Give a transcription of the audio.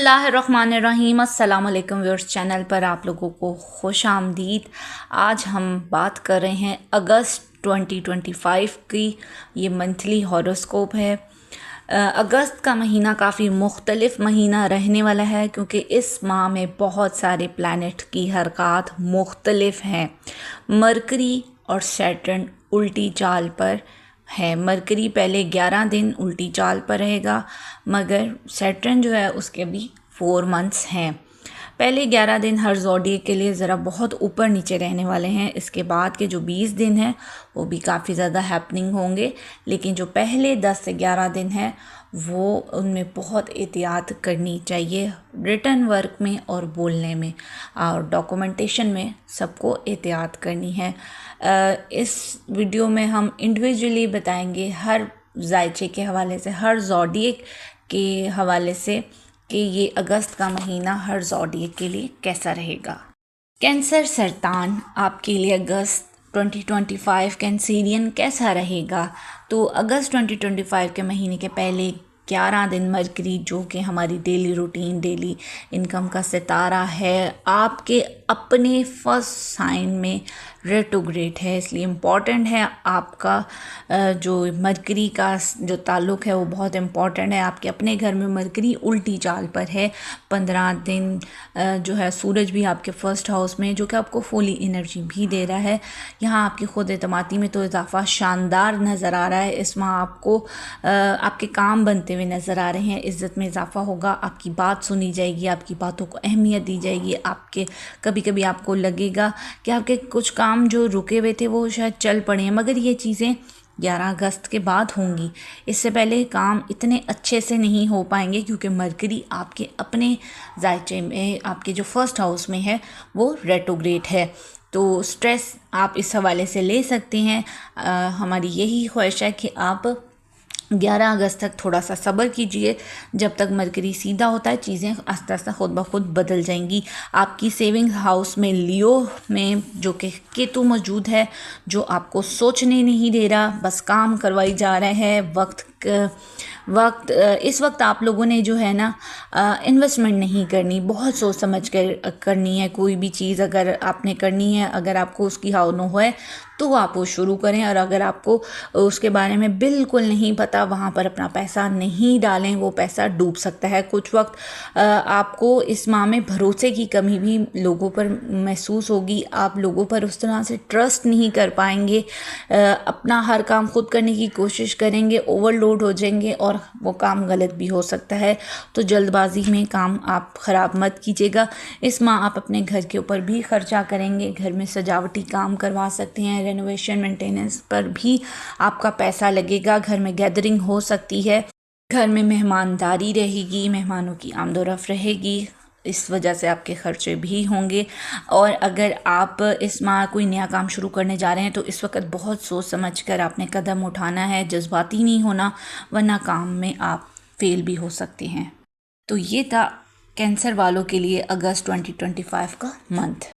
बिस्मिल्लाहिर्रहमानिर्रहीम। अस्सलाम वालेकुम व्यूअर्स, चैनल पर आप लोगों को खुश आमदीद। आज हम बात कर रहे हैं अगस्त 2025 की। ये मंथली हॉरोस्कोप है। अगस्त का महीना काफ़ी मुख्तलिफ महीना रहने वाला है क्योंकि इस माह में बहुत सारे प्लैनेट की हरकत मुख्तलिफ हैं। मरकरी और सैटर्न उल्टी चाल पर है। मरकरी पहले 11 दिन उल्टी चाल पर रहेगा, मगर सैटर्न जो है उसके भी 4 मंथ्स हैं। पहले 11 दिन हर ज़ोडिएक के लिए ज़रा बहुत ऊपर नीचे रहने वाले हैं। इसके बाद के जो 20 दिन हैं वो भी काफ़ी ज़्यादा हैपनिंग होंगे, लेकिन जो पहले 10 से 11 दिन हैं वो उनमें बहुत एहतियात करनी चाहिए। रिटर्न वर्क में और बोलने में और डॉक्यूमेंटेशन में सबको एहतियात करनी है। इस वीडियो में हम इंडिविजुअली बताएंगे हर जायचे के हवाले से, हर ज़ोडिएक के हवाले से कि ये अगस्त का महीना हर ज़ोडिएक के लिए कैसा रहेगा। कैंसर सरतान आपके लिए अगस्त 2025 कैंसेरियन कैसा रहेगा। तो अगस्त 2025 के महीने के पहले 11 दिन मरकरी, जो कि हमारी डेली रूटीन, डेली इनकम का सितारा है, आपके अपने फर्स्ट साइन में रेट्रोग्रेड है, इसलिए इम्पॉर्टेंट है। आपका जो मरकरी का जो ताल्लुक़ है वो बहुत इम्पॉर्टेंट है। आपके अपने घर में मरकरी उल्टी चाल पर है। 15 दिन जो है सूरज भी आपके फर्स्ट हाउस में, जो कि आपको फुली एनर्जी भी दे रहा है। यहाँ आपकी खुद एतमादी में तो इजाफा शानदार नज़र आ रहा है। इस माह आपको आपके काम बनते हुए नज़र आ रहे हैं। इज़्ज़त में इजाफा होगा, आपकी बात सुनी जाएगी, आपकी बातों को अहमियत दी जाएगी। आपके कभी कभी आपको लगेगा कि आपके कुछ काम जो रुके हुए थे वो शायद चल पड़े हैं, मगर ये चीज़ें 11 अगस्त के बाद होंगी। इससे पहले काम इतने अच्छे से नहीं हो पाएंगे क्योंकि मरकरी आपके अपने जायचे में, आपके जो फर्स्ट हाउस में है, वो रेट्रोग्रेड है। तो स्ट्रेस आप इस हवाले से ले सकते हैं। हमारी यही ख्वाहिश है कि आप 11 अगस्त तक थोड़ा सा सब्र कीजिए। जब तक मरकरी सीधा होता है चीज़ें आस्ता आस्ता खुद ब खुद बदल जाएंगी। आपकी सेविंग हाउस में लियो में जो कि केतु मौजूद है, जो आपको सोचने नहीं दे रहा, बस काम करवाई जा रहा है। इस वक्त आप लोगों ने जो है ना इन्वेस्टमेंट नहीं करनी, बहुत सोच समझ कर करनी है। कोई भी चीज़ अगर आपने करनी है, अगर आपको उसकी हाव नो है तो आप वो शुरू करें, और अगर आपको उसके बारे में बिल्कुल नहीं पता, वहाँ पर अपना पैसा नहीं डालें, वो पैसा डूब सकता है। कुछ वक्त आपको इस माह में भरोसे की कमी भी लोगों पर महसूस होगी। आप लोगों पर उस तरह से ट्रस्ट नहीं कर पाएंगे, अपना हर काम खुद करने की कोशिश करेंगे, ओवरलोड हो जाएंगे और वो काम गलत भी हो सकता है। तो जल्दबाजी में काम आप ख़राब मत कीजिएगा। इस माह आप अपने घर के ऊपर भी खर्चा करेंगे, घर में सजावटी काम करवा सकते हैं, रेनोवेशन मेंटेनेंस पर भी आपका पैसा लगेगा, घर में गैदरिंग हो सकती है, घर में मेहमानदारी रहेगी, मेहमानों की आमदोरफ़्त रहेगी, इस वजह से आपके खर्चे भी होंगे। और अगर आप इस माह कोई नया काम शुरू करने जा रहे हैं तो इस वक्त बहुत सोच समझ कर आपने कदम उठाना है, जज्बाती नहीं होना, वरना काम में आप फेल भी हो सकते हैं। तो ये था कैंसर वालों के लिए अगस्त 2025 का मंथ।